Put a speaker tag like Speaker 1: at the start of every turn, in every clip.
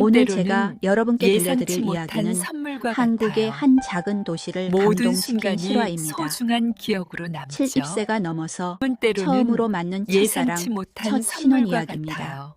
Speaker 1: 오늘 제가
Speaker 2: 때로는
Speaker 1: 여러분께
Speaker 2: 예상치
Speaker 1: 들려드릴
Speaker 2: 못한
Speaker 1: 이야기는
Speaker 2: 선물과
Speaker 1: 한국의
Speaker 2: 같아요.
Speaker 1: 한 작은 도시를
Speaker 2: 모든
Speaker 1: 감동시킨
Speaker 2: 순간이
Speaker 1: 실화입니다.
Speaker 2: 소중한 기억으로 남죠.
Speaker 1: 70세가 넘어서
Speaker 2: 때로는
Speaker 1: 처음으로 만난 첫사랑,
Speaker 2: 예상치 못한
Speaker 1: 첫 신혼
Speaker 2: 선물과
Speaker 1: 이야기입니다.
Speaker 2: 같아요.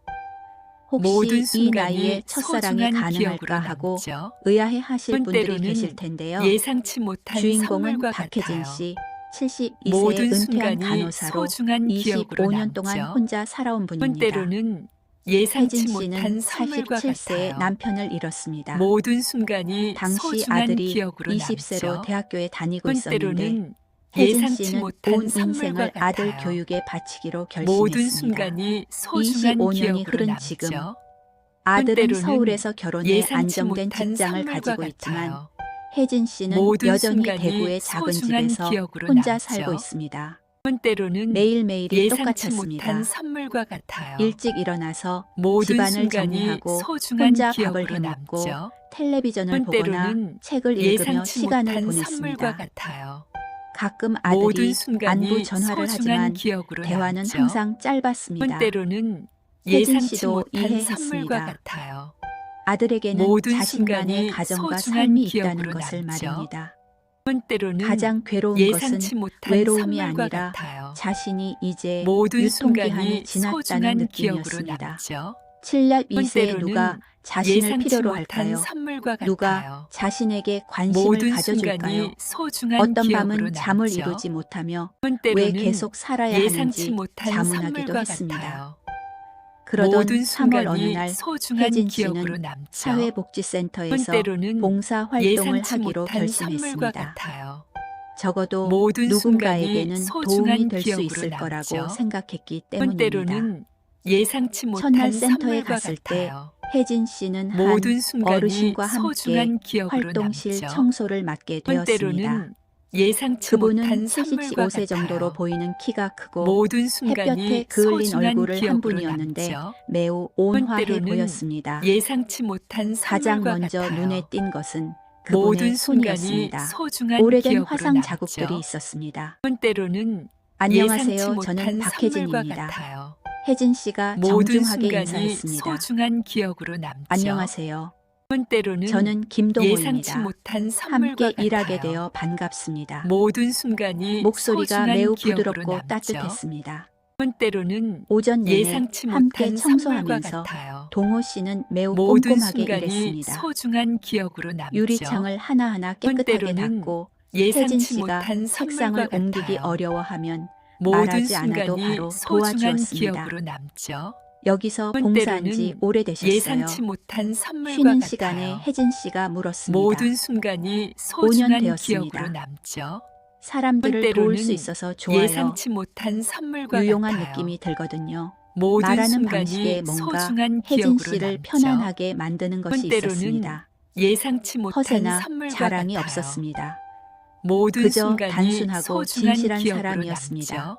Speaker 1: 혹시
Speaker 2: 모든
Speaker 1: 이 나이에
Speaker 2: 순간이
Speaker 1: 첫사랑이
Speaker 2: 소중한
Speaker 1: 가능할까
Speaker 2: 기억으로
Speaker 1: 하고
Speaker 2: 남죠.
Speaker 1: 의아해 하실 분들이 계실
Speaker 2: 때로는
Speaker 1: 텐데요.
Speaker 2: 예상치 못한
Speaker 1: 주인공은
Speaker 2: 선물과
Speaker 1: 박혜진
Speaker 2: 같아요.
Speaker 1: 씨, 72세의
Speaker 2: 모든
Speaker 1: 은퇴한
Speaker 2: 순간이
Speaker 1: 간호사로
Speaker 2: 소중한 기억으로
Speaker 1: 25년 동안
Speaker 2: 남죠.
Speaker 1: 혼자 살아온 분입니다.
Speaker 2: 때로는
Speaker 1: 혜진
Speaker 2: 예상치
Speaker 1: 씨는
Speaker 2: 못한 선물과
Speaker 1: 87세에
Speaker 2: 같아요.
Speaker 1: 남편을 잃었습니다.
Speaker 2: 모든 순간이
Speaker 1: 당시
Speaker 2: 소중한
Speaker 1: 아들이
Speaker 2: 기억으로
Speaker 1: 20세로
Speaker 2: 남죠.
Speaker 1: 대학교에 다니고 있었는데
Speaker 2: 때로는
Speaker 1: 혜진
Speaker 2: 예상치
Speaker 1: 씨는
Speaker 2: 못한
Speaker 1: 온
Speaker 2: 선물과
Speaker 1: 인생을 아들
Speaker 2: 같아요.
Speaker 1: 교육에 바치기로
Speaker 2: 모든
Speaker 1: 결심했습니다.
Speaker 2: 순간이 소중한
Speaker 1: 25년이
Speaker 2: 기억으로
Speaker 1: 흐른 지금
Speaker 2: 남죠.
Speaker 1: 아들은
Speaker 2: 때로는
Speaker 1: 서울에서 결혼해
Speaker 2: 예상치
Speaker 1: 안정된
Speaker 2: 못한
Speaker 1: 직장을
Speaker 2: 선물과
Speaker 1: 가지고 있지만
Speaker 2: 같아요.
Speaker 1: 혜진 씨는
Speaker 2: 모든
Speaker 1: 여전히
Speaker 2: 순간이
Speaker 1: 대구의 작은
Speaker 2: 소중한
Speaker 1: 집에서
Speaker 2: 기억으로
Speaker 1: 혼자
Speaker 2: 남죠.
Speaker 1: 살고 있습니다.
Speaker 2: 때로는
Speaker 1: 매일매일이
Speaker 2: 예상치 못한
Speaker 1: 똑같았습니다.
Speaker 2: 선물과 같아요.
Speaker 1: 일찍 일어나서
Speaker 2: 모든
Speaker 1: 집안을
Speaker 2: 순간이
Speaker 1: 정리하고
Speaker 2: 소중한
Speaker 1: 혼자 밥을
Speaker 2: 기억으로
Speaker 1: 해먹고
Speaker 2: 남죠.
Speaker 1: 텔레비전을 보거나
Speaker 2: 때로는
Speaker 1: 책을 읽으며
Speaker 2: 예상치
Speaker 1: 시간을
Speaker 2: 못한 선물과
Speaker 1: 보냈습니다.
Speaker 2: 같아요.
Speaker 1: 가끔
Speaker 2: 모든
Speaker 1: 아들이 안부
Speaker 2: 순간이
Speaker 1: 전화를
Speaker 2: 소중한
Speaker 1: 하지만
Speaker 2: 기억으로
Speaker 1: 대화는
Speaker 2: 남죠.
Speaker 1: 항상 짧았습니다.
Speaker 2: 때로는
Speaker 1: 혜진
Speaker 2: 예상치
Speaker 1: 씨도
Speaker 2: 못한 선물과
Speaker 1: 이해했습니다.
Speaker 2: 같아요.
Speaker 1: 아들에게는
Speaker 2: 모든
Speaker 1: 자신만의
Speaker 2: 순간이
Speaker 1: 가정과
Speaker 2: 소중한
Speaker 1: 삶이 있다는
Speaker 2: 기억으로
Speaker 1: 것을
Speaker 2: 남죠.
Speaker 1: 말입니다.
Speaker 2: 때로는
Speaker 1: 가장 괴로운 것은
Speaker 2: 예상치 못한
Speaker 1: 외로움이
Speaker 2: 선물과
Speaker 1: 아니라
Speaker 2: 같아요.
Speaker 1: 자신이 이제
Speaker 2: 모든
Speaker 1: 유통기한이
Speaker 2: 순간이
Speaker 1: 지났다는
Speaker 2: 소중한 기억으로
Speaker 1: 느낌이었습니다.
Speaker 2: 남죠.
Speaker 1: 72세에 누가
Speaker 2: 때로는
Speaker 1: 자신을
Speaker 2: 예상치
Speaker 1: 필요로
Speaker 2: 못한
Speaker 1: 할까요?
Speaker 2: 선물과
Speaker 1: 누가
Speaker 2: 같아요.
Speaker 1: 자신에게 관심을
Speaker 2: 모든
Speaker 1: 가져줄까요?
Speaker 2: 순간이 소중한
Speaker 1: 어떤
Speaker 2: 기억으로
Speaker 1: 밤은 잠을
Speaker 2: 남죠.
Speaker 1: 이루지 못하며 왜
Speaker 2: 때로는
Speaker 1: 계속 살아야
Speaker 2: 예상치
Speaker 1: 하는지
Speaker 2: 못한
Speaker 1: 자문하기도
Speaker 2: 선물과
Speaker 1: 했습니다.
Speaker 2: 같아요.
Speaker 1: 그러던
Speaker 2: 모든
Speaker 1: 3월 어느
Speaker 2: 순간이
Speaker 1: 날
Speaker 2: 소중한
Speaker 1: 혜진
Speaker 2: 기억으로
Speaker 1: 씨는
Speaker 2: 남죠.
Speaker 1: 사회복지센터에서
Speaker 2: 때로는
Speaker 1: 봉사 활동을
Speaker 2: 예상치
Speaker 1: 하기로
Speaker 2: 못한 선물과
Speaker 1: 결심했습니다.
Speaker 2: 같아요.
Speaker 1: 적어도
Speaker 2: 모든 순간이
Speaker 1: 누군가에게는 도움이
Speaker 2: 소중한
Speaker 1: 될 수
Speaker 2: 기억으로
Speaker 1: 있을 거라고
Speaker 2: 남죠.
Speaker 1: 생각했기 때문입니다.
Speaker 2: 때로는 예상치
Speaker 1: 첫날
Speaker 2: 못한
Speaker 1: 센터에
Speaker 2: 선물과
Speaker 1: 갔을 때
Speaker 2: 같아요.
Speaker 1: 혜진 씨는 한
Speaker 2: 모든 순간이
Speaker 1: 어르신과 함께
Speaker 2: 소중한 기억으로
Speaker 1: 활동실
Speaker 2: 남죠.
Speaker 1: 청소를 맡게 되었습니다.
Speaker 2: 때로는 예상치
Speaker 1: 그분은
Speaker 2: 못한 선물과
Speaker 1: 75세 정도로
Speaker 2: 같아요.
Speaker 1: 보이는 키가 크고
Speaker 2: 모든
Speaker 1: 햇볕에
Speaker 2: 순간이
Speaker 1: 그을린
Speaker 2: 소중한
Speaker 1: 얼굴을 한
Speaker 2: 기억으로
Speaker 1: 분이었는데
Speaker 2: 남죠.
Speaker 1: 매우 온화해
Speaker 2: 때로는
Speaker 1: 보였습니다.
Speaker 2: 예상치 못한
Speaker 1: 가장
Speaker 2: 선물과
Speaker 1: 먼저
Speaker 2: 같아요.
Speaker 1: 눈에 띈 것은
Speaker 2: 모든
Speaker 1: 그분의
Speaker 2: 순간이
Speaker 1: 손이었습니다.
Speaker 2: 소중한
Speaker 1: 오래된
Speaker 2: 기억으로
Speaker 1: 화상 자국들이
Speaker 2: 남죠.
Speaker 1: 있었습니다.
Speaker 2: 때로는
Speaker 1: 안녕하세요.
Speaker 2: 예상치
Speaker 1: 저는
Speaker 2: 못한 선물과
Speaker 1: 박혜진입니다.
Speaker 2: 같아요.
Speaker 1: 혜진 씨가
Speaker 2: 모든
Speaker 1: 정중하게
Speaker 2: 순간이
Speaker 1: 인사했습니다.
Speaker 2: 소중한 기억으로 남죠.
Speaker 1: 안녕하세요.
Speaker 2: 때로는
Speaker 1: 저는
Speaker 2: 예상치
Speaker 1: 김동호입니다.
Speaker 2: 못한 선물과
Speaker 1: 함께 일하게
Speaker 2: 같아요.
Speaker 1: 되어 반갑습니다.
Speaker 2: 모든 순간이
Speaker 1: 목소리가
Speaker 2: 소중한
Speaker 1: 매우
Speaker 2: 기억으로
Speaker 1: 부드럽고
Speaker 2: 남죠.
Speaker 1: 따뜻했습니다.
Speaker 2: 때로는
Speaker 1: 오전 내내
Speaker 2: 예상치
Speaker 1: 함께
Speaker 2: 못한 선물과
Speaker 1: 청소하면서
Speaker 2: 같아요.
Speaker 1: 동호 씨는 매우
Speaker 2: 모든
Speaker 1: 꼼꼼하게
Speaker 2: 순간이
Speaker 1: 일했습니다.
Speaker 2: 소중한 기억으로 남죠.
Speaker 1: 유리창을 하나하나 깨끗하게
Speaker 2: 때로는
Speaker 1: 닦고 혜진
Speaker 2: 예상치
Speaker 1: 씨가
Speaker 2: 못한
Speaker 1: 책상을
Speaker 2: 선물과
Speaker 1: 옮기기
Speaker 2: 같아요.
Speaker 1: 어려워하면
Speaker 2: 모든
Speaker 1: 말하지 않아도
Speaker 2: 순간이
Speaker 1: 바로
Speaker 2: 소중한
Speaker 1: 도와주었습니다.
Speaker 2: 기억으로 남죠.
Speaker 1: 여기서 봉사한 지
Speaker 2: 때로는
Speaker 1: 오래되셨어요.
Speaker 2: 예상치 못한 선물과
Speaker 1: 쉬는 시간에
Speaker 2: 같아요.
Speaker 1: 혜진 씨가 물었습니다.
Speaker 2: 모든 순간이
Speaker 1: 5년
Speaker 2: 소중한
Speaker 1: 되었습니다.
Speaker 2: 기억으로 남죠.
Speaker 1: 사람들을 도울 수
Speaker 2: 때로는
Speaker 1: 있어서 좋아요.
Speaker 2: 예상치 못한 선물과
Speaker 1: 유용한
Speaker 2: 같아요.
Speaker 1: 느낌이 들거든요.
Speaker 2: 모든
Speaker 1: 말하는 방식에
Speaker 2: 순간이
Speaker 1: 뭔가
Speaker 2: 소중한
Speaker 1: 혜진
Speaker 2: 기억으로
Speaker 1: 씨를
Speaker 2: 남죠.
Speaker 1: 편안하게 만드는 것이
Speaker 2: 때로는
Speaker 1: 있었습니다.
Speaker 2: 예상치 못한
Speaker 1: 허세나
Speaker 2: 선물과
Speaker 1: 자랑이
Speaker 2: 같아요.
Speaker 1: 없었습니다.
Speaker 2: 모든
Speaker 1: 그저
Speaker 2: 순간이
Speaker 1: 단순하고
Speaker 2: 소중한
Speaker 1: 진실한
Speaker 2: 기억으로
Speaker 1: 사람이었습니다.
Speaker 2: 남죠.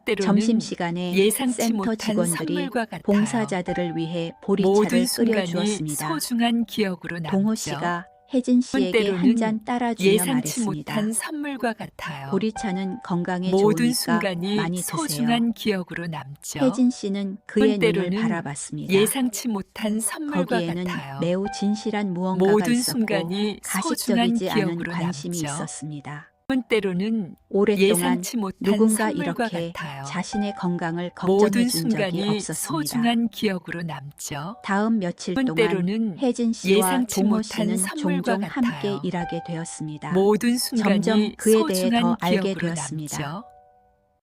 Speaker 2: 때로는
Speaker 1: 점심시간에
Speaker 2: 예상치
Speaker 1: 센터
Speaker 2: 못한
Speaker 1: 직원들이
Speaker 2: 선물과 같아요.
Speaker 1: 봉사자들을 위해
Speaker 2: 모든
Speaker 1: 보리차를
Speaker 2: 순간이
Speaker 1: 끓여주었습니다.
Speaker 2: 소중한 기억으로
Speaker 1: 동호
Speaker 2: 남죠.
Speaker 1: 씨가 혜진 씨에게 한
Speaker 2: 때로는
Speaker 1: 잔 따라주며
Speaker 2: 예상치
Speaker 1: 말했습니다.
Speaker 2: 못한 선물과 같아요.
Speaker 1: 보리차는 건강에
Speaker 2: 모든
Speaker 1: 좋으니까
Speaker 2: 순간이
Speaker 1: 많이 드세요.
Speaker 2: 소중한 기억으로 남죠.
Speaker 1: 혜진 씨는 그의 눈을
Speaker 2: 때로는
Speaker 1: 바라봤습니다.
Speaker 2: 예상치 못한 선물과
Speaker 1: 거기에는
Speaker 2: 같아요.
Speaker 1: 매우 진실한 무언가가
Speaker 2: 모든
Speaker 1: 있었고
Speaker 2: 순간이 소중한
Speaker 1: 가식적이지 않은
Speaker 2: 기억으로
Speaker 1: 관심이
Speaker 2: 남죠.
Speaker 1: 있었습니다.
Speaker 2: 때로는
Speaker 1: 오랫동안
Speaker 2: 예상치 못한
Speaker 1: 누군가
Speaker 2: 선물과
Speaker 1: 이렇게
Speaker 2: 같아요.
Speaker 1: 자신의 건강을
Speaker 2: 모든
Speaker 1: 걱정해 준 적이
Speaker 2: 순간이
Speaker 1: 없었습니다.
Speaker 2: 소중한 기억으로 남죠.
Speaker 1: 다음 며칠 동안
Speaker 2: 때로는
Speaker 1: 혜진 씨와
Speaker 2: 예상치
Speaker 1: 동호
Speaker 2: 못한
Speaker 1: 씨는
Speaker 2: 선물과
Speaker 1: 종종 함께
Speaker 2: 같아요.
Speaker 1: 일하게 되었습니다.
Speaker 2: 모든
Speaker 1: 점점
Speaker 2: 순간이
Speaker 1: 그에 대해 더
Speaker 2: 소중한
Speaker 1: 알게
Speaker 2: 기억으로
Speaker 1: 되었습니다.
Speaker 2: 남죠.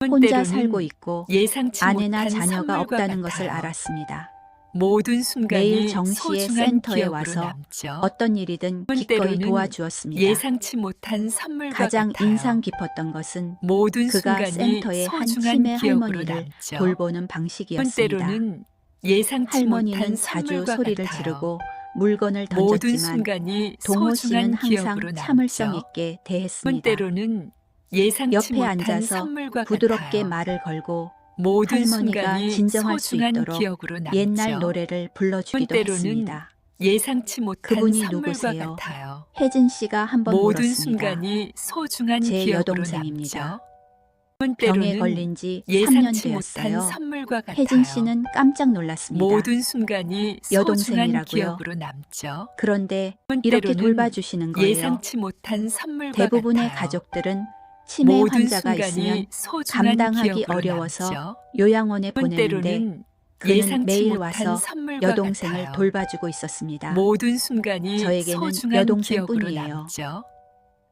Speaker 1: 혼자 살고
Speaker 2: 때로는
Speaker 1: 있고
Speaker 2: 예상치
Speaker 1: 아내나
Speaker 2: 못한
Speaker 1: 자녀가
Speaker 2: 선물과
Speaker 1: 없다는 것을
Speaker 2: 같아요.
Speaker 1: 알았습니다.
Speaker 2: 모든
Speaker 1: 매일
Speaker 2: 순간이
Speaker 1: 정시에
Speaker 2: 소중한
Speaker 1: 센터에
Speaker 2: 기억으로
Speaker 1: 와서
Speaker 2: 남죠.
Speaker 1: 어떤 일이든 기꺼이
Speaker 2: 때로는
Speaker 1: 도와주었습니다.
Speaker 2: 예상치 못한 선물과
Speaker 1: 가장
Speaker 2: 같아요.
Speaker 1: 인상 깊었던 것은
Speaker 2: 모든
Speaker 1: 그가
Speaker 2: 순간이
Speaker 1: 센터의 한
Speaker 2: 소중한
Speaker 1: 치매
Speaker 2: 기억으로
Speaker 1: 할머니를
Speaker 2: 남죠.
Speaker 1: 돌보는 방식이었습니다.
Speaker 2: 때로는 예상치 못한
Speaker 1: 할머니는 자주
Speaker 2: 선물과
Speaker 1: 소리를
Speaker 2: 같아요.
Speaker 1: 지르고 물건을
Speaker 2: 모든
Speaker 1: 던졌지만
Speaker 2: 순간이
Speaker 1: 동호 씨는
Speaker 2: 소중한
Speaker 1: 항상
Speaker 2: 기억으로
Speaker 1: 참을성
Speaker 2: 남죠.
Speaker 1: 있게 대했습니다.
Speaker 2: 때로는 예상치
Speaker 1: 옆에
Speaker 2: 못한
Speaker 1: 앉아서
Speaker 2: 선물과
Speaker 1: 부드럽게
Speaker 2: 같아요.
Speaker 1: 말을 걸고
Speaker 2: 모든
Speaker 1: 할머니가
Speaker 2: 순간이
Speaker 1: 진정할 수
Speaker 2: 소중한
Speaker 1: 있도록
Speaker 2: 기억으로 남죠.
Speaker 1: 옛날 노래를 불러주기도
Speaker 2: 때로는
Speaker 1: 했습니다.
Speaker 2: 예상치 못한
Speaker 1: 그분이
Speaker 2: 선물과
Speaker 1: 누구세요?
Speaker 2: 같아요.
Speaker 1: 혜진 씨가 한번
Speaker 2: 모든
Speaker 1: 물었습니다.
Speaker 2: 순간이 소중한
Speaker 1: 제
Speaker 2: 기억으로
Speaker 1: 여동생입니다.
Speaker 2: 남죠.
Speaker 1: 병에
Speaker 2: 때로는
Speaker 1: 걸린 지 3년
Speaker 2: 예상치 못한
Speaker 1: 되었어요.
Speaker 2: 선물과
Speaker 1: 혜진
Speaker 2: 같아요.
Speaker 1: 씨는 깜짝 놀랐습니다.
Speaker 2: 모든 순간이 소중한
Speaker 1: 여동생이라고요.
Speaker 2: 기억으로 남죠.
Speaker 1: 그런데 이렇게
Speaker 2: 때로는
Speaker 1: 돌봐주시는 거예요.
Speaker 2: 예상치 못한 선물과
Speaker 1: 대부분의
Speaker 2: 같아요.
Speaker 1: 가족들은 치매
Speaker 2: 모든
Speaker 1: 환자가 있으면
Speaker 2: 순간이 소중한
Speaker 1: 감당하기
Speaker 2: 기억으로
Speaker 1: 어려워서
Speaker 2: 남죠.
Speaker 1: 요양원에 보내는데
Speaker 2: 때로는
Speaker 1: 그는
Speaker 2: 예상치
Speaker 1: 매일
Speaker 2: 못한
Speaker 1: 와서
Speaker 2: 선물과
Speaker 1: 여동생을
Speaker 2: 같아요.
Speaker 1: 돌봐주고 있었습니다.
Speaker 2: 모든 순간이
Speaker 1: 저에게는
Speaker 2: 소중한
Speaker 1: 여동생뿐이에요.
Speaker 2: 기억으로 남죠.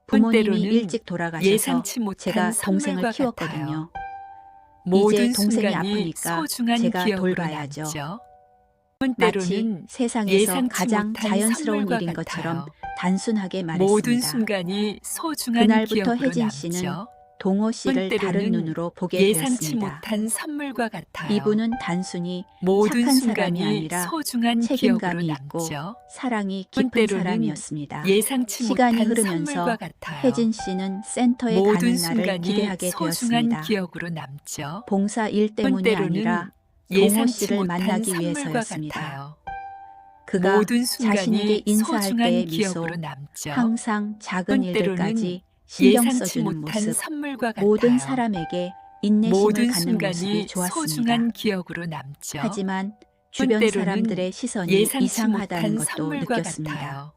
Speaker 1: 부모님이
Speaker 2: 때로는
Speaker 1: 일찍 돌아가셔서
Speaker 2: 예상치 못한
Speaker 1: 제가 동생을
Speaker 2: 선물과
Speaker 1: 키웠거든요.
Speaker 2: 같아요. 모든
Speaker 1: 이제 동생이
Speaker 2: 순간이
Speaker 1: 아프니까
Speaker 2: 소중한
Speaker 1: 제가
Speaker 2: 기억으로
Speaker 1: 돌봐야죠.
Speaker 2: 남죠.
Speaker 1: 마치
Speaker 2: 때로는
Speaker 1: 세상에서
Speaker 2: 예상치
Speaker 1: 가장
Speaker 2: 못한
Speaker 1: 자연스러운
Speaker 2: 선물과
Speaker 1: 일인 것처럼
Speaker 2: 같아요.
Speaker 1: 단순하게
Speaker 2: 모든
Speaker 1: 말했습니다.
Speaker 2: 순간이 소중한
Speaker 1: 그날부터
Speaker 2: 기억으로
Speaker 1: 혜진 씨는
Speaker 2: 남죠.
Speaker 1: 동호 씨를 다른
Speaker 2: 때로는
Speaker 1: 눈으로 보게
Speaker 2: 예상치
Speaker 1: 되었습니다.
Speaker 2: 못한 선물과 같아요.
Speaker 1: 이분은 단순히
Speaker 2: 모든
Speaker 1: 착한 사람이
Speaker 2: 순간이
Speaker 1: 아니라
Speaker 2: 소중한 기억으로
Speaker 1: 책임감이 있고
Speaker 2: 남죠.
Speaker 1: 사랑이 깊은
Speaker 2: 때로는
Speaker 1: 사람이었습니다.
Speaker 2: 예상치
Speaker 1: 시간이
Speaker 2: 못한
Speaker 1: 흐르면서
Speaker 2: 선물과 같아요.
Speaker 1: 혜진 씨는 센터에
Speaker 2: 모든
Speaker 1: 가는 날을
Speaker 2: 순간이
Speaker 1: 기대하게
Speaker 2: 소중한
Speaker 1: 되었습니다.
Speaker 2: 기억으로 남죠.
Speaker 1: 봉사 일 때문이
Speaker 2: 때로는
Speaker 1: 아니라 동호
Speaker 2: 예상치
Speaker 1: 씨를
Speaker 2: 못한
Speaker 1: 만나기
Speaker 2: 선물과
Speaker 1: 위해서였습니다.
Speaker 2: 같아요.
Speaker 1: 그가
Speaker 2: 모든
Speaker 1: 자신에게
Speaker 2: 순간이
Speaker 1: 인사할
Speaker 2: 소중한
Speaker 1: 때의
Speaker 2: 기억으로
Speaker 1: 미소,
Speaker 2: 남죠.
Speaker 1: 항상 작은
Speaker 2: 때로는
Speaker 1: 일들까지 신경
Speaker 2: 예상치
Speaker 1: 써주는
Speaker 2: 못한
Speaker 1: 모습,
Speaker 2: 선물과
Speaker 1: 모든
Speaker 2: 같아요.
Speaker 1: 사람에게 인내심을
Speaker 2: 모든
Speaker 1: 갖는 모습이
Speaker 2: 순간이
Speaker 1: 좋았습니다.
Speaker 2: 소중한 기억으로 남죠.
Speaker 1: 하지만 주변
Speaker 2: 때로는
Speaker 1: 사람들의 시선이
Speaker 2: 예상치
Speaker 1: 이상하다는
Speaker 2: 못한
Speaker 1: 것도
Speaker 2: 선물과
Speaker 1: 느꼈습니다.
Speaker 2: 같아요.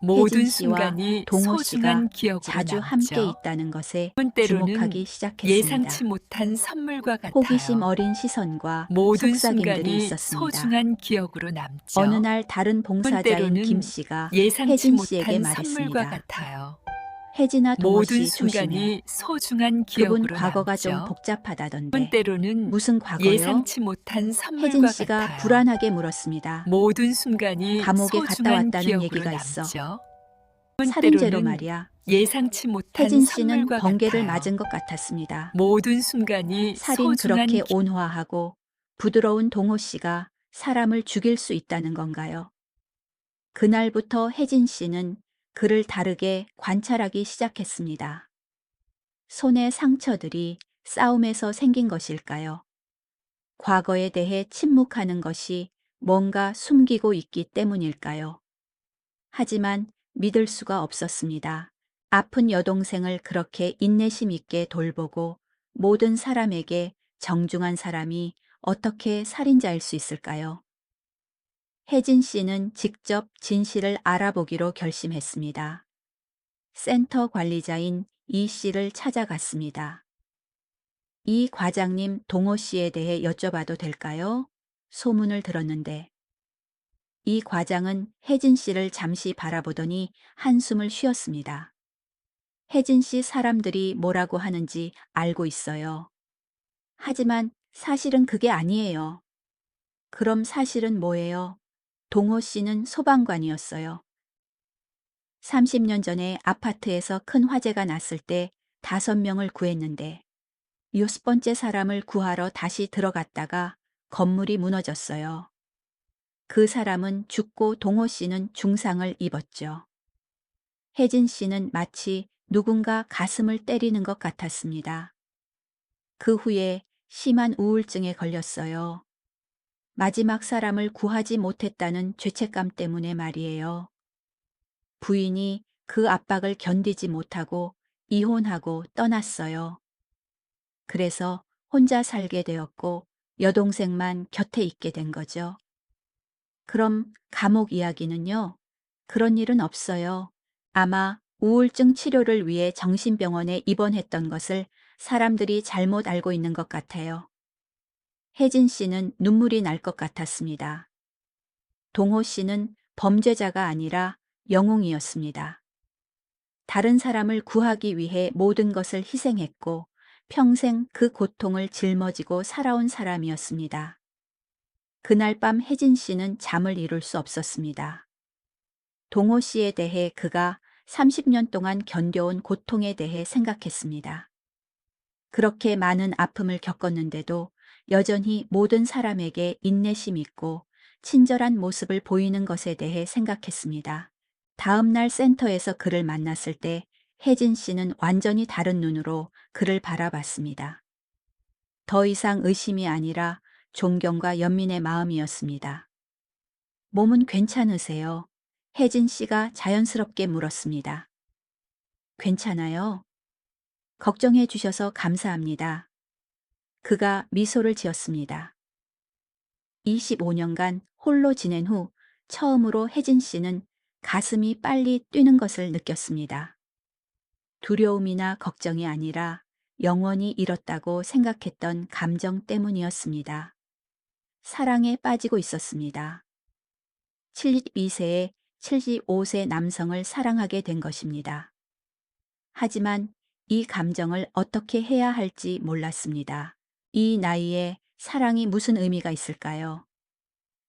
Speaker 1: 혜진
Speaker 2: 모든
Speaker 1: 씨와
Speaker 2: 순간이
Speaker 1: 동호 씨가
Speaker 2: 소중한 기억으로
Speaker 1: 자주
Speaker 2: 남죠.
Speaker 1: 함께 있다는 것에
Speaker 2: 때로는
Speaker 1: 주목하기 시작했습니다.
Speaker 2: 예상치 못한 선물과
Speaker 1: 호기심
Speaker 2: 같아요.
Speaker 1: 어린 시선과
Speaker 2: 모든
Speaker 1: 속삭임들이
Speaker 2: 순간이
Speaker 1: 있었습니다.
Speaker 2: 소중한 기억으로 남죠.
Speaker 1: 어느 날 다른 봉사자인 김
Speaker 2: 때로는
Speaker 1: 씨가
Speaker 2: 예상치
Speaker 1: 혜진 씨에게
Speaker 2: 못한 선물과
Speaker 1: 말했습니다.
Speaker 2: 같아요.
Speaker 1: 혜진아, 동호
Speaker 2: 모든
Speaker 1: 씨 조심해.
Speaker 2: 순간이 소중한
Speaker 1: 그분
Speaker 2: 기억으로
Speaker 1: 과거가 좀
Speaker 2: 남죠.
Speaker 1: 복잡하다던데.
Speaker 2: 때로는
Speaker 1: 무슨 과거요?
Speaker 2: 예상치 못한
Speaker 1: 혜진
Speaker 2: 선물과
Speaker 1: 씨가
Speaker 2: 같아요.
Speaker 1: 불안하게 물었습니다.
Speaker 2: 모든 순간이
Speaker 1: 감옥에 갔다
Speaker 2: 소중한
Speaker 1: 왔다는
Speaker 2: 기억으로
Speaker 1: 얘기가 있어.
Speaker 2: 남죠.
Speaker 1: 살인죄로
Speaker 2: 때로는
Speaker 1: 말이야.
Speaker 2: 예상치 못한
Speaker 1: 혜진 씨는
Speaker 2: 선물과
Speaker 1: 번개를
Speaker 2: 같아요.
Speaker 1: 맞은 것 같았습니다.
Speaker 2: 모든 순간이
Speaker 1: 살인
Speaker 2: 소중한
Speaker 1: 그렇게 온화하고 부드러운 동호 씨가 사람을 죽일 수 있다는 건가요? 그날부터 혜진 씨는 그를 다르게 관찰하기 시작했습니다. 손의 상처들이 싸움에서 생긴 것일까요? 과거에 대해 침묵하는 것이 뭔가 숨기고 있기 때문일까요? 하지만 믿을 수가 없었습니다. 아픈 여동생을 그렇게 인내심 있게 돌보고 모든 사람에게 정중한 사람이 어떻게 살인자일 수 있을까요? 혜진 씨는 직접 진실을 알아보기로 결심했습니다. 센터 관리자인 이 씨를 찾아갔습니다. 이 과장님 동호 씨에 대해 여쭤봐도 될까요? 소문을 들었는데. 이 과장은 혜진 씨를 잠시 바라보더니 한숨을 쉬었습니다. 혜진 씨 사람들이 뭐라고 하는지 알고 있어요. 하지만 사실은 그게 아니에요. 그럼 사실은 뭐예요? 동호 씨는 소방관이었어요. 30년 전에 아파트에서 큰 화재가 났을 때 5명을 구했는데 6번째 사람을 구하러 다시 들어갔다가 건물이 무너졌어요. 그 사람은 죽고 동호 씨는 중상을 입었죠. 혜진 씨는 마치 누군가 가슴을 때리는 것 같았습니다. 그 후에 심한 우울증에 걸렸어요. 마지막 사람을 구하지 못했다는 죄책감 때문에 말이에요. 부인이 그 압박을 견디지 못하고 이혼하고 떠났어요. 그래서 혼자 살게 되었고 여동생만 곁에 있게 된 거죠. 그럼 감옥 이야기는요? 그런 일은 없어요. 아마 우울증 치료를 위해 정신병원에 입원했던 것을 사람들이 잘못 알고 있는 것 같아요. 혜진 씨는 눈물이 날 것 같았습니다. 동호 씨는 범죄자가 아니라 영웅이었습니다. 다른 사람을 구하기 위해 모든 것을 희생했고 평생 그 고통을 짊어지고 살아온 사람이었습니다. 그날 밤 혜진 씨는 잠을 이룰 수 없었습니다. 동호 씨에 대해 그가 30년 동안 견뎌온 고통에 대해 생각했습니다. 그렇게 많은 아픔을 겪었는데도 여전히 모든 사람에게 인내심 있고 친절한 모습을 보이는 것에 대해 생각했습니다. 다음 날 센터에서 그를 만났을 때 혜진 씨는 완전히 다른 눈으로 그를 바라봤습니다. 더 이상 의심이 아니라 존경과 연민의 마음이었습니다. 몸은 괜찮으세요? 혜진 씨가 자연스럽게 물었습니다. 괜찮아요? 걱정해 주셔서 감사합니다. 그가 미소를 지었습니다. 25년간 홀로 지낸 후 처음으로 혜진 씨는 가슴이 빨리 뛰는 것을 느꼈습니다. 두려움이나 걱정이 아니라 영원히 잃었다고 생각했던 감정 때문이었습니다. 사랑에 빠지고 있었습니다. 72세에 75세 남성을 사랑하게 된 것입니다. 하지만 이 감정을 어떻게 해야 할지 몰랐습니다. 이 나이에 사랑이 무슨 의미가 있을까요?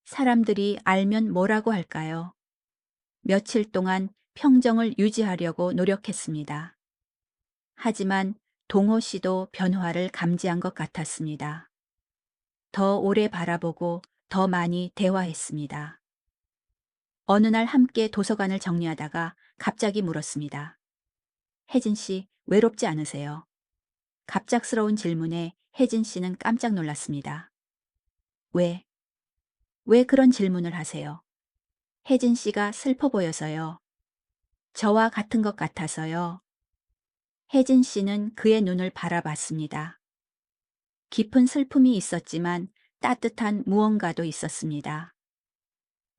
Speaker 1: 사람들이 알면 뭐라고 할까요? 며칠 동안 평정을 유지하려고 노력했습니다. 하지만 동호 씨도 변화를 감지한 것 같았습니다. 더 오래 바라보고 더 많이 대화했습니다. 어느 날 함께 도서관을 정리하다가 갑자기 물었습니다. 혜진 씨, 외롭지 않으세요? 갑작스러운 질문에 혜진 씨는 깜짝 놀랐습니다. 왜? 왜 그런 질문을 하세요? 혜진 씨가 슬퍼 보여서요. 저와 같은 것 같아서요. 혜진 씨는 그의 눈을 바라봤습니다. 깊은 슬픔이 있었지만 따뜻한 무언가도 있었습니다.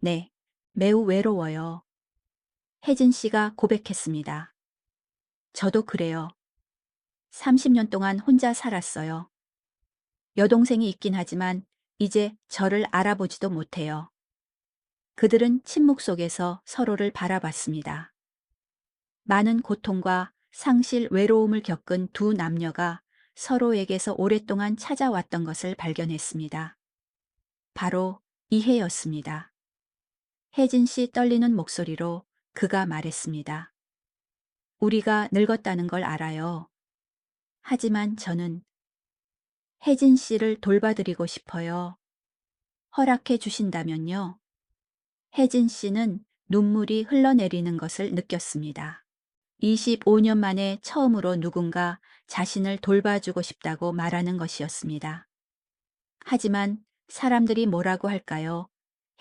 Speaker 1: 네, 매우 외로워요. 혜진 씨가 고백했습니다. 저도 그래요. 30년 동안 혼자 살았어요. 여동생이 있긴 하지만 이제 저를 알아보지도 못해요. 그들은 침묵 속에서 서로를 바라봤습니다. 많은 고통과 상실 외로움을 겪은 두 남녀가 서로에게서 오랫동안 찾아왔던 것을 발견했습니다. 바로 이해였습니다. 혜진 씨 떨리는 목소리로 그가 말했습니다. 우리가 늙었다는 걸 알아요. 하지만 저는 혜진 씨를 돌봐드리고 싶어요. 허락해 주신다면요. 혜진 씨는 눈물이 흘러내리는 것을 느꼈습니다. 25년 만에 처음으로 누군가 자신을 돌봐주고 싶다고 말하는 것이었습니다. 하지만 사람들이 뭐라고 할까요?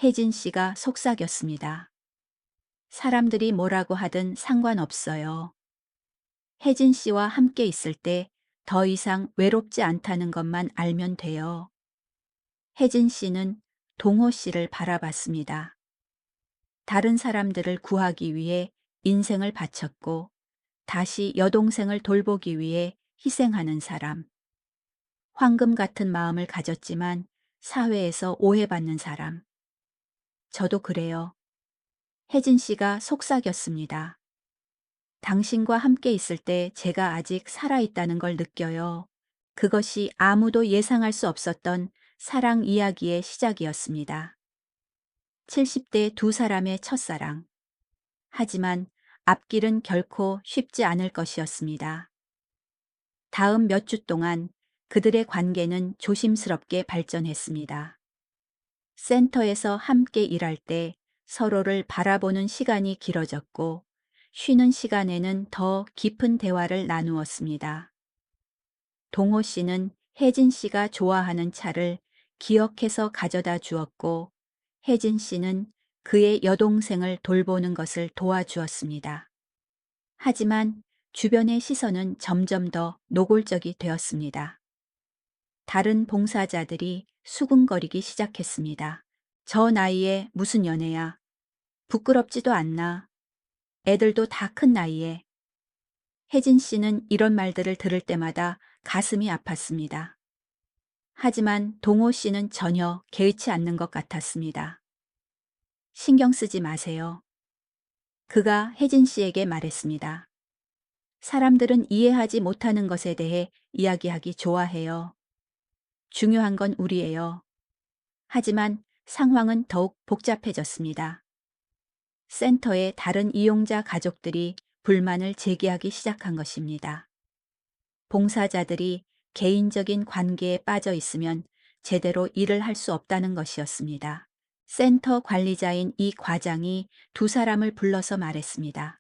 Speaker 1: 혜진 씨가 속삭였습니다. 사람들이 뭐라고 하든 상관없어요. 혜진 씨와 함께 있을 때 더 이상 외롭지 않다는 것만 알면 돼요. 혜진 씨는 동호 씨를 바라봤습니다. 다른 사람들을 구하기 위해 인생을 바쳤고 다시 여동생을 돌보기 위해 희생하는 사람. 황금 같은 마음을 가졌지만 사회에서 오해받는 사람. 저도 그래요. 혜진 씨가 속삭였습니다. 당신과 함께 있을 때 제가 아직 살아있다는 걸 느껴요. 그것이 아무도 예상할 수 없었던 사랑 이야기의 시작이었습니다. 70대 두 사람의 첫사랑. 하지만 앞길은 결코 쉽지 않을 것이었습니다. 다음 몇 주 동안 그들의 관계는 조심스럽게 발전했습니다. 센터에서 함께 일할 때 서로를 바라보는 시간이 길어졌고 쉬는 시간에는 더 깊은 대화를 나누었습니다. 동호 씨는 혜진 씨가 좋아하는 차를 기억해서 가져다 주었고 혜진 씨는 그의 여동생을 돌보는 것을 도와주었습니다. 하지만 주변의 시선은 점점 더 노골적이 되었습니다. 다른 봉사자들이 수군거리기 시작했습니다. 저 나이에 무슨 연애야? 부끄럽지도 않나? 애들도 다 큰 나이에. 혜진 씨는 이런 말들을 들을 때마다 가슴이 아팠습니다. 하지만 동호 씨는 전혀 개의치 않는 것 같았습니다. 신경 쓰지 마세요. 그가 혜진 씨에게 말했습니다. 사람들은 이해하지 못하는 것에 대해 이야기하기 좋아해요. 중요한 건 우리예요. 하지만 상황은 더욱 복잡해졌습니다. 센터의 다른 이용자 가족들이 불만을 제기하기 시작한 것입니다. 봉사자들이 개인적인 관계에 빠져 있으면 제대로 일을 할 수 없다는 것이었습니다. 센터 관리자인 이 과장이 두 사람을 불러서 말했습니다.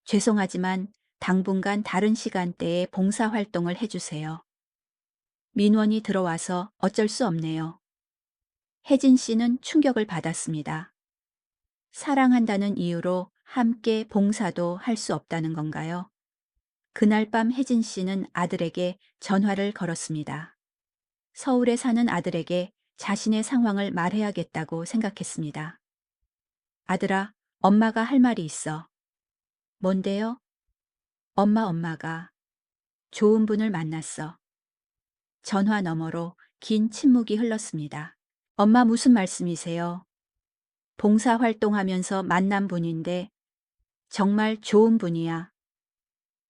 Speaker 1: 죄송하지만 당분간 다른 시간대에 봉사활동을 해주세요. 민원이 들어와서 어쩔 수 없네요. 혜진 씨는 충격을 받았습니다. 사랑한다는 이유로 함께 봉사도 할 수 없다는 건가요? 그날 밤 혜진 씨는 아들에게 전화를 걸었습니다. 서울에 사는 아들에게 자신의 상황을 말해야겠다고 생각했습니다. 아들아, 엄마가 할 말이 있어. 뭔데요? 엄마가 좋은 분을 만났어. 전화 너머로 긴 침묵이 흘렀습니다. 엄마 무슨 말씀이세요? 봉사활동하면서 만난 분인데 정말 좋은 분이야.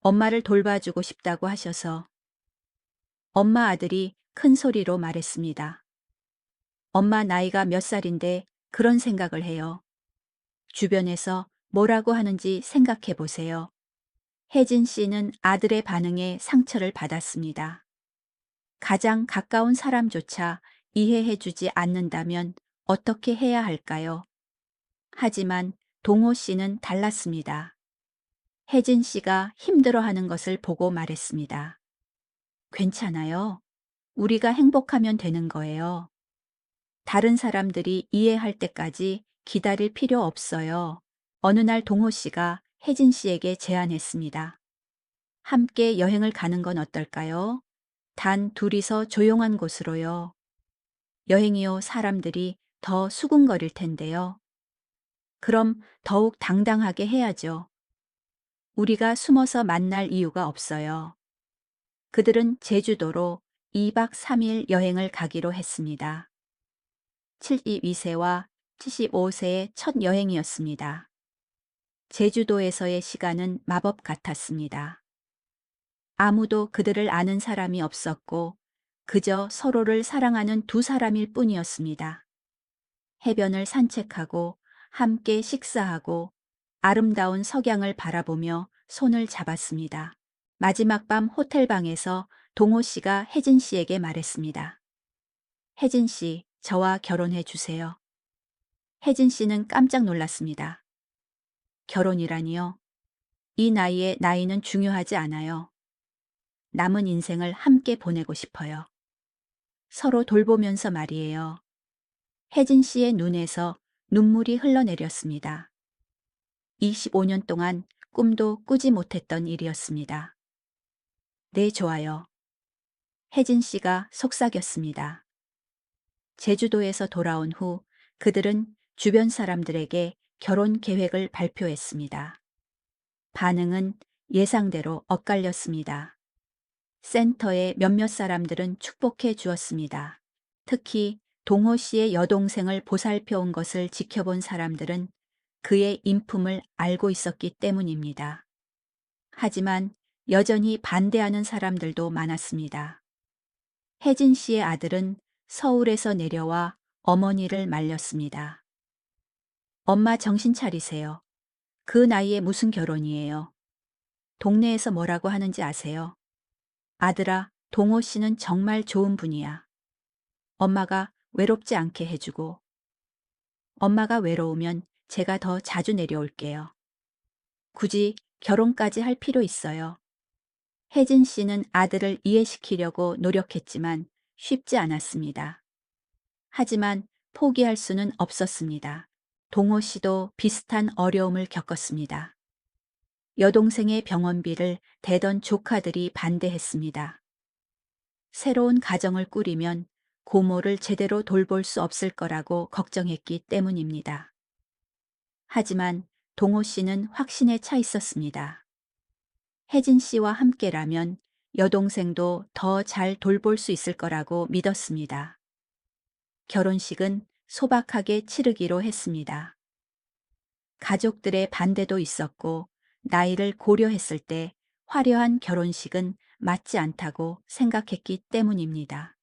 Speaker 1: 엄마를 돌봐주고 싶다고 하셔서. 엄마 아들이 큰 소리로 말했습니다. 엄마 나이가 몇 살인데 그런 생각을 해요. 주변에서 뭐라고 하는지 생각해 보세요. 혜진 씨는 아들의 반응에 상처를 받았습니다. 가장 가까운 사람조차 이해해 주지 않는다면 어떻게 해야 할까요? 하지만 동호 씨는 달랐습니다. 혜진 씨가 힘들어하는 것을 보고 말했습니다. 괜찮아요. 우리가 행복하면 되는 거예요. 다른 사람들이 이해할 때까지 기다릴 필요 없어요. 어느 날 동호 씨가 혜진 씨에게 제안했습니다. 함께 여행을 가는 건 어떨까요? 단 둘이서 조용한 곳으로요. 여행이요, 사람들이 더 수군거릴 텐데요. 그럼 더욱 당당하게 해야죠. 우리가 숨어서 만날 이유가 없어요. 그들은 제주도로 2박 3일 여행을 가기로 했습니다. 72세와 75세의 첫 여행이었습니다. 제주도에서의 시간은 마법 같았습니다. 아무도 그들을 아는 사람이 없었고 그저 서로를 사랑하는 두 사람일 뿐이었습니다. 해변을 산책하고 함께 식사하고 아름다운 석양을 바라보며 손을 잡았습니다. 마지막 밤 호텔방에서 동호 씨가 혜진 씨에게 말했습니다. 혜진 씨, 저와 결혼해 주세요. 혜진 씨는 깜짝 놀랐습니다. 결혼이라니요? 이 나이에 나이는 중요하지 않아요. 남은 인생을 함께 보내고 싶어요. 서로 돌보면서 말이에요. 혜진 씨의 눈에서 눈물이 흘러내렸습니다. 25년 동안 꿈도 꾸지 못했던 일이었습니다. 네, 좋아요. 혜진 씨가 속삭였습니다. 제주도에서 돌아온 후 그들은 주변 사람들에게 결혼 계획을 발표했습니다. 반응은 예상대로 엇갈렸습니다. 센터의 몇몇 사람들은 축복해 주었습니다. 특히 동호 씨의 여동생을 보살펴 온 것을 지켜본 사람들은 그의 인품을 알고 있었기 때문입니다. 하지만 여전히 반대하는 사람들도 많았습니다. 혜진 씨의 아들은 서울에서 내려와 어머니를 말렸습니다. 엄마 정신 차리세요. 그 나이에 무슨 결혼이에요. 동네에서 뭐라고 하는지 아세요? 아들아, 동호 씨는 정말 좋은 분이야. 엄마가 외롭지 않게 해주고, 엄마가 외로우면 제가 더 자주 내려올게요. 굳이 결혼까지 할 필요 있어요. 혜진 씨는 아들을 이해시키려고 노력했지만 쉽지 않았습니다. 하지만 포기할 수는 없었습니다. 동호 씨도 비슷한 어려움을 겪었습니다. 여동생의 병원비를 대던 조카들이 반대했습니다. 새로운 가정을 꾸리면 고모를 제대로 돌볼 수 없을 거라고 걱정했기 때문입니다. 하지만 동호 씨는 확신에 차 있었습니다. 혜진 씨와 함께라면 여동생도 더 잘 돌볼 수 있을 거라고 믿었습니다. 결혼식은 소박하게 치르기로 했습니다. 가족들의 반대도 있었고 나이를 고려했을 때 화려한 결혼식은 맞지 않다고 생각했기 때문입니다.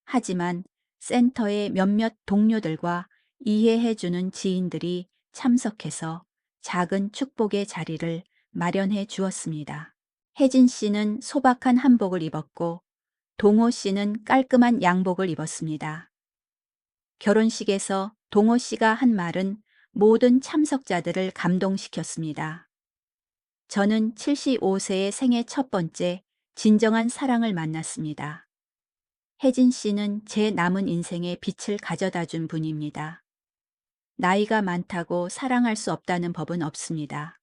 Speaker 1: 하지만 센터의 몇몇 동료들과 이해해주는 지인들이 참석해서 작은 축복의 자리를 마련해 주었습니다. 혜진 씨는 소박한 한복을 입었고 동호 씨는 깔끔한 양복을 입었습니다. 결혼식에서 동호 씨가 한 말은 모든 참석자들을 감동시켰습니다. 저는 75세의 생애 첫 번째 진정한 사랑을 만났습니다. 혜진 씨는 제 남은 인생에 빛을 가져다 준 분입니다. 나이가 많다고 사랑할 수 없다는 법은 없습니다.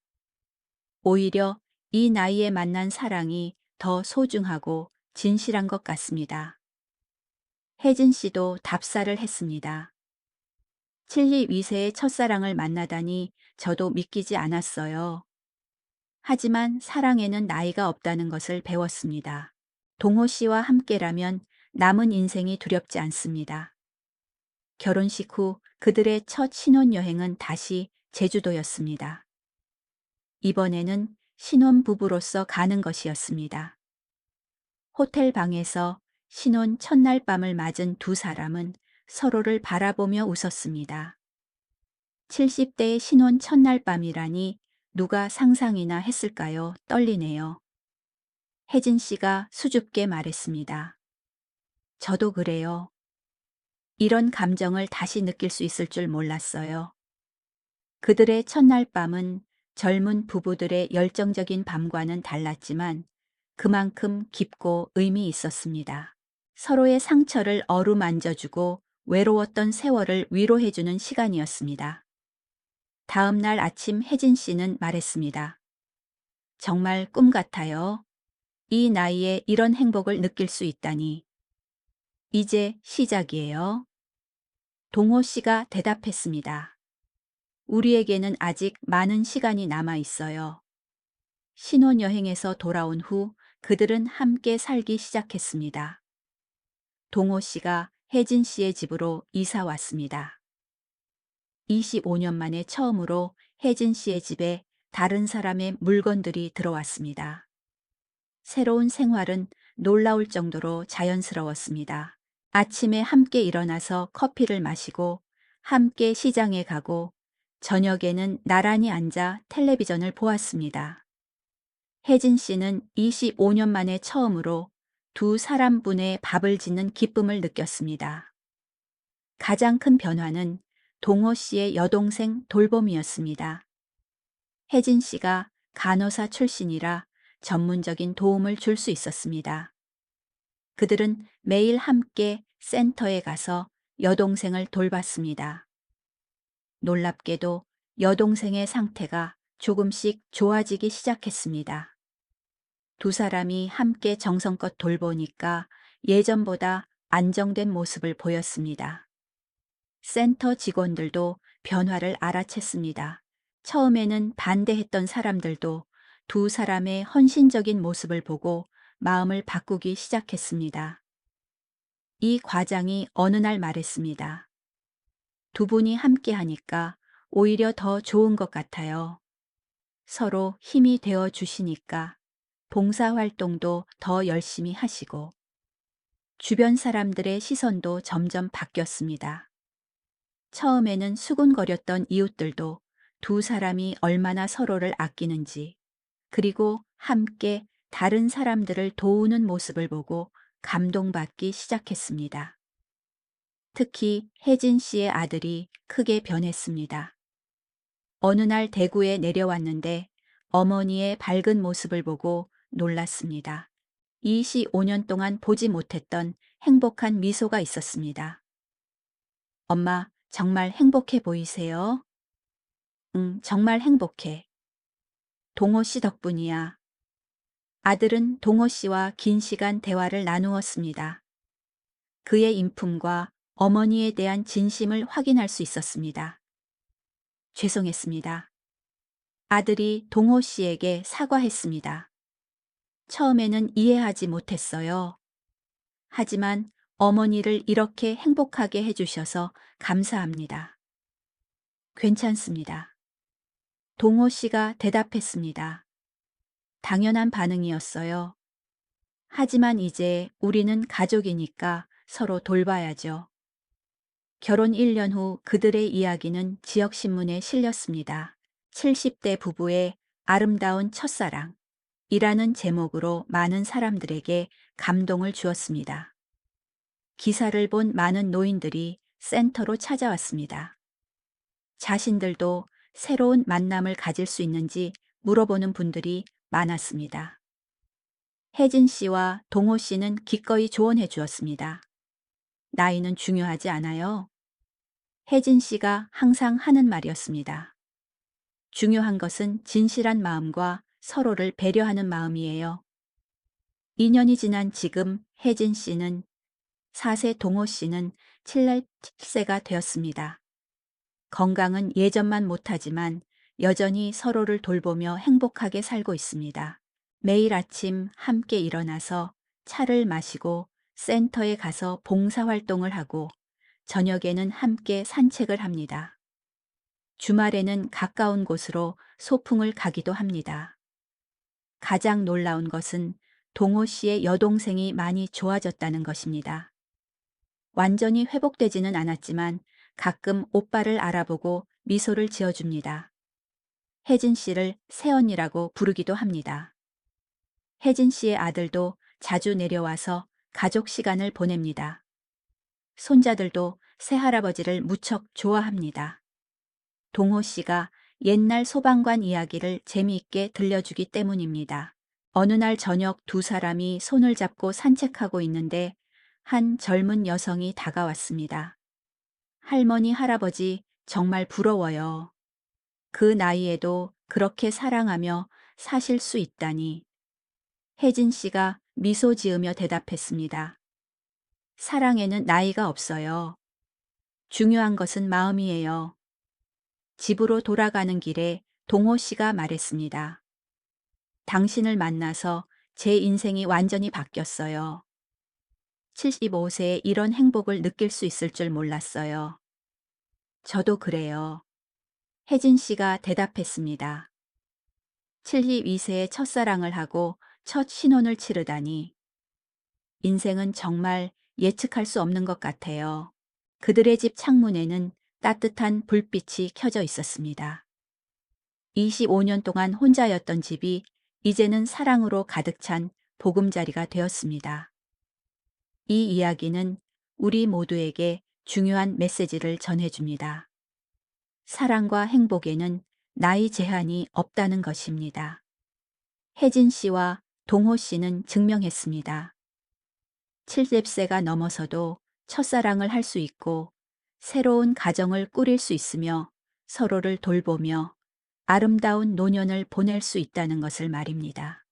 Speaker 1: 오히려 이 나이에 만난 사랑이 더 소중하고 진실한 것 같습니다. 혜진 씨도 답사를 했습니다. 72세의 첫사랑을 만나다니 저도 믿기지 않았어요. 하지만 사랑에는 나이가 없다는 것을 배웠습니다. 동호 씨와 함께라면 남은 인생이 두렵지 않습니다. 결혼식 후 그들의 첫 신혼여행은 다시 제주도였습니다. 이번에는 신혼부부로서 가는 것이었습니다. 호텔 방에서 신혼 첫날 밤을 맞은 두 사람은 서로를 바라보며 웃었습니다. 70대의 신혼 첫날 밤이라니 누가 상상이나 했을까요? 떨리네요. 혜진 씨가 수줍게 말했습니다. 저도 그래요. 이런 감정을 다시 느낄 수 있을 줄 몰랐어요. 그들의 첫날 밤은 젊은 부부들의 열정적인 밤과는 달랐지만 그만큼 깊고 의미 있었습니다. 서로의 상처를 어루만져주고 외로웠던 세월을 위로해주는 시간이었습니다. 다음 날 아침 혜진 씨는 말했습니다. 정말 꿈 같아요. 이 나이에 이런 행복을 느낄 수 있다니. 이제 시작이에요. 동호 씨가 대답했습니다. 우리에게는 아직 많은 시간이 남아 있어요. 신혼여행에서 돌아온 후 그들은 함께 살기 시작했습니다. 동호 씨가 혜진 씨의 집으로 이사 왔습니다. 25년 만에 처음으로 혜진 씨의 집에 다른 사람의 물건들이 들어왔습니다. 새로운 생활은 놀라울 정도로 자연스러웠습니다. 아침에 함께 일어나서 커피를 마시고 함께 시장에 가고 저녁에는 나란히 앉아 텔레비전을 보았습니다. 혜진 씨는 25년 만에 처음으로 두 사람분의 밥을 짓는 기쁨을 느꼈습니다. 가장 큰 변화는 동호 씨의 여동생 돌봄이었습니다. 혜진 씨가 간호사 출신이라 전문적인 도움을 줄 수 있었습니다. 그들은 매일 함께 센터에 가서 여동생을 돌봤습니다. 놀랍게도 여동생의 상태가 조금씩 좋아지기 시작했습니다. 두 사람이 함께 정성껏 돌보니까 예전보다 안정된 모습을 보였습니다. 센터 직원들도 변화를 알아챘습니다. 처음에는 반대했던 사람들도 두 사람의 헌신적인 모습을 보고 마음을 바꾸기 시작했습니다. 이 과장이 어느 날 말했습니다. 두 분이 함께 하니까 오히려 더 좋은 것 같아요. 서로 힘이 되어 주시니까 봉사활동도 더 열심히 하시고 주변 사람들의 시선도 점점 바뀌었습니다. 처음에는 수군거렸던 이웃들도 두 사람이 얼마나 서로를 아끼는지 그리고 함께 다른 사람들을 도우는 모습을 보고 감동받기 시작했습니다. 특히 혜진 씨의 아들이 크게 변했습니다. 어느 날 대구에 내려왔는데 어머니의 밝은 모습을 보고 놀랐습니다. 25년 동안 보지 못했던 행복한 미소가 있었습니다. 엄마, 정말 행복해 보이세요? 응, 정말 행복해. 동호 씨 덕분이야. 아들은 동호 씨와 긴 시간 대화를 나누었습니다. 그의 인품과 어머니에 대한 진심을 확인할 수 있었습니다. 죄송했습니다. 아들이 동호 씨에게 사과했습니다. 처음에는 이해하지 못했어요. 하지만 어머니를 이렇게 행복하게 해주셔서 감사합니다. 괜찮습니다. 동호 씨가 대답했습니다. 당연한 반응이었어요. 하지만 이제 우리는 가족이니까 서로 돌봐야죠. 결혼 1년 후 그들의 이야기는 지역신문에 실렸습니다. 70대 부부의 아름다운 첫사랑 이라는 제목으로 많은 사람들에게 감동을 주었습니다. 기사를 본 많은 노인들이 센터로 찾아왔습니다. 자신들도 새로운 만남을 가질 수 있는지 물어보는 분들이 많았습니다. 혜진 씨와 동호 씨는 기꺼이 조언해 주었습니다. 나이는 중요하지 않아요. 혜진 씨가 항상 하는 말이었습니다. 중요한 것은 진실한 마음과 서로를 배려하는 마음이에요. 2년이 지난 지금 혜진 씨는 4세, 동호 씨는 7세가 되었습니다. 건강은 예전만 못하지만 여전히 서로를 돌보며 행복하게 살고 있습니다. 매일 아침 함께 일어나서 차를 마시고 센터에 가서 봉사활동을 하고 저녁에는 함께 산책을 합니다. 주말에는 가까운 곳으로 소풍을 가기도 합니다. 가장 놀라운 것은 동호 씨의 여동생이 많이 좋아졌다는 것입니다. 완전히 회복되지는 않았지만 가끔 오빠를 알아보고 미소를 지어줍니다. 혜진 씨를 새언니라고 부르기도 합니다. 혜진 씨의 아들도 자주 내려와서 가족 시간을 보냅니다. 손자들도 새할아버지를 무척 좋아합니다. 동호 씨가 옛날 소방관 이야기를 재미있게 들려주기 때문입니다. 어느 날 저녁 두 사람이 손을 잡고 산책하고 있는데 한 젊은 여성이 다가왔습니다. 할머니, 할아버지, 정말 부러워요. 그 나이에도 그렇게 사랑하며 사실 수 있다니. 혜진 씨가 미소 지으며 대답했습니다. 사랑에는 나이가 없어요. 중요한 것은 마음이에요. 집으로 돌아가는 길에 동호 씨가 말했습니다. 당신을 만나서 제 인생이 완전히 바뀌었어요. 75세에 이런 행복을 느낄 수 있을 줄 몰랐어요. 저도 그래요. 혜진 씨가 대답했습니다. 72세에 첫사랑을 하고 첫 신혼을 치르다니. 인생은 정말 예측할 수 없는 것 같아요. 그들의 집 창문에는 따뜻한 불빛이 켜져 있었습니다. 25년 동안 혼자였던 집이 이제는 사랑으로 가득 찬 보금자리가 되었습니다. 이 이야기는 우리 모두에게 중요한 메시지를 전해줍니다. 사랑과 행복에는 나이 제한이 없다는 것입니다. 혜진 씨와 동호 씨는 증명했습니다. 70세가 넘어서도 첫사랑을 할 수 있고 새로운 가정을 꾸릴 수 있으며 서로를 돌보며 아름다운 노년을 보낼 수 있다는 것을 말입니다.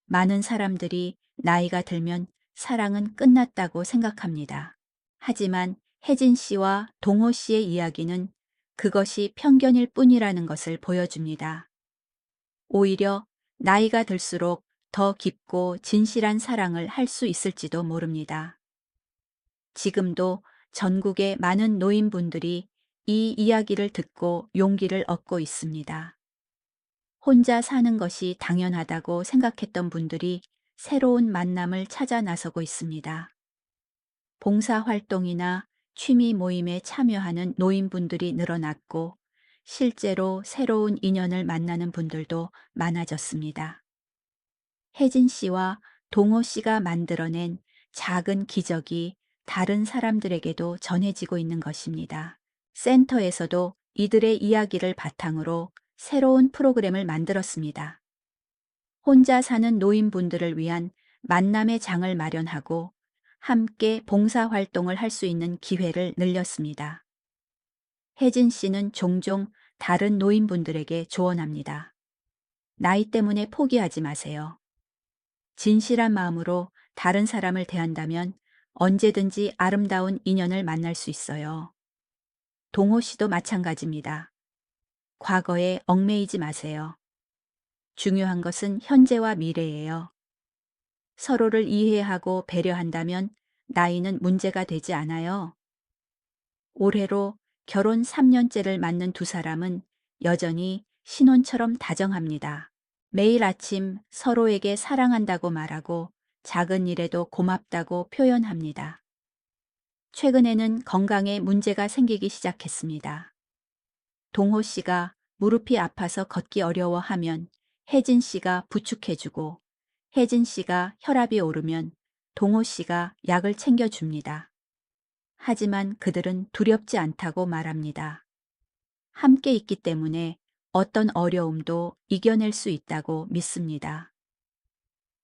Speaker 1: 많은 사람들이 나이가 들면 사랑은 끝났다고 생각합니다. 하지만 혜진 씨와 동호 씨의 이야기는 그것이 편견일 뿐이라는 것을 보여줍니다. 오히려 나이가 들수록 더 깊고 진실한 사랑을 할 수 있을지도 모릅니다. 지금도 전국의 많은 노인분들이 이 이야기를 듣고 용기를 얻고 있습니다. 혼자 사는 것이 당연하다고 생각했던 분들이 새로운 만남을 찾아 나서고 있습니다. 봉사활동이나 취미 모임에 참여하는 노인분들이 늘어났고 실제로 새로운 인연을 만나는 분들도 많아졌습니다. 혜진 씨와 동호 씨가 만들어낸 작은 기적이 다른 사람들에게도 전해지고 있는 것입니다. 센터에서도 이들의 이야기를 바탕으로 새로운 프로그램을 만들었습니다. 혼자 사는 노인분들을 위한 만남의 장을 마련하고 함께 봉사활동을 할 수 있는 기회를 늘렸습니다. 혜진 씨는 종종 다른 노인분들에게 조언합니다. 나이 때문에 포기하지 마세요. 진실한 마음으로 다른 사람을 대한다면 언제든지 아름다운 인연을 만날 수 있어요. 동호 씨도 마찬가지입니다. 과거에 얽매이지 마세요. 중요한 것은 현재와 미래예요. 서로를 이해하고 배려한다면 나이는 문제가 되지 않아요. 올해로 결혼 3년째를 맞는 두 사람은 여전히 신혼처럼 다정합니다. 매일 아침 서로에게 사랑한다고 말하고 작은 일에도 고맙다고 표현합니다. 최근에는 건강에 문제가 생기기 시작했습니다. 동호 씨가 무릎이 아파서 걷기 어려워하면 혜진 씨가 부축해주고 혜진 씨가 혈압이 오르면 동호 씨가 약을 챙겨줍니다. 하지만 그들은 두렵지 않다고 말합니다. 함께 있기 때문에 어떤 어려움도 이겨낼 수 있다고 믿습니다.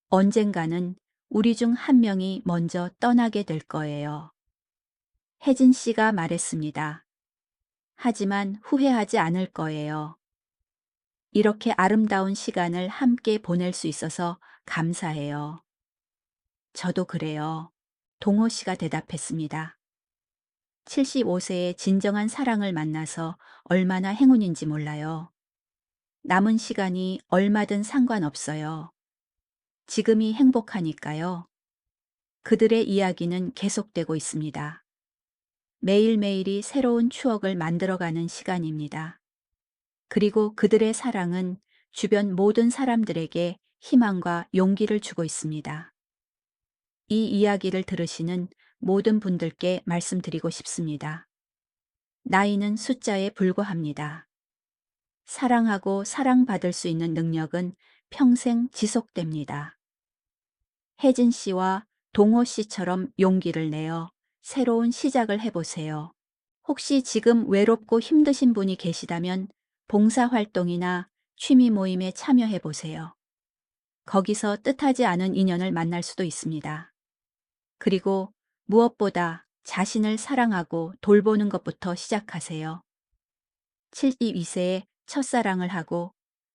Speaker 1: 언젠가는 우리 중 한 명이 먼저 떠나게 될 거예요. 혜진 씨가 말했습니다. 하지만 후회하지 않을 거예요. 이렇게 아름다운 시간을 함께 보낼 수 있어서 감사해요. 저도 그래요. 동호 씨가 대답했습니다. 75세의 진정한 사랑을 만나서 얼마나 행운인지 몰라요. 남은 시간이 얼마든 상관없어요. 지금이 행복하니까요. 그들의 이야기는 계속되고 있습니다. 매일매일이 새로운 추억을 만들어가는 시간입니다. 그리고 그들의 사랑은 주변 모든 사람들에게 희망과 용기를 주고 있습니다. 이 이야기를 들으시는 모든 분들께 말씀드리고 싶습니다. 나이는 숫자에 불과합니다. 사랑하고 사랑받을 수 있는 능력은 평생 지속됩니다. 혜진 씨와 동호 씨처럼 용기를 내어 새로운 시작을 해보세요. 혹시 지금 외롭고 힘드신 분이 계시다면 봉사활동이나 취미 모임에 참여해보세요. 거기서 뜻하지 않은 인연을 만날 수도 있습니다. 그리고 무엇보다 자신을 사랑하고 돌보는 것부터 시작하세요. 72세에 첫사랑을 하고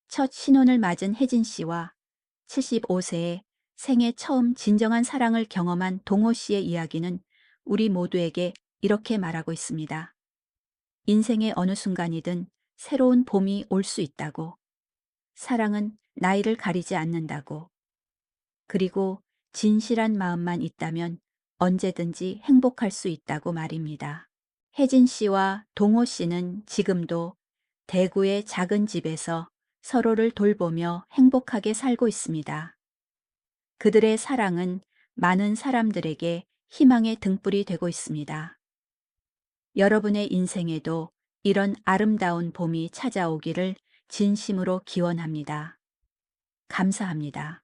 Speaker 1: 첫 신혼을 맞은 혜진 씨와 75세에 생애 처음 진정한 사랑을 경험한 동호 씨의 이야기는 우리 모두에게 이렇게 말하고 있습니다. 인생의 어느 순간이든 새로운 봄이 올 수 있다고. 사랑은 나이를 가리지 않는다고. 그리고 진실한 마음만 있다면 언제든지 행복할 수 있다고 말입니다. 혜진 씨와 동호 씨는 지금도 대구의 작은 집에서 서로를 돌보며 행복하게 살고 있습니다. 그들의 사랑은 많은 사람들에게 희망의 등불이 되고 있습니다. 여러분의 인생에도 이런 아름다운 봄이 찾아오기를 진심으로 기원합니다. 감사합니다.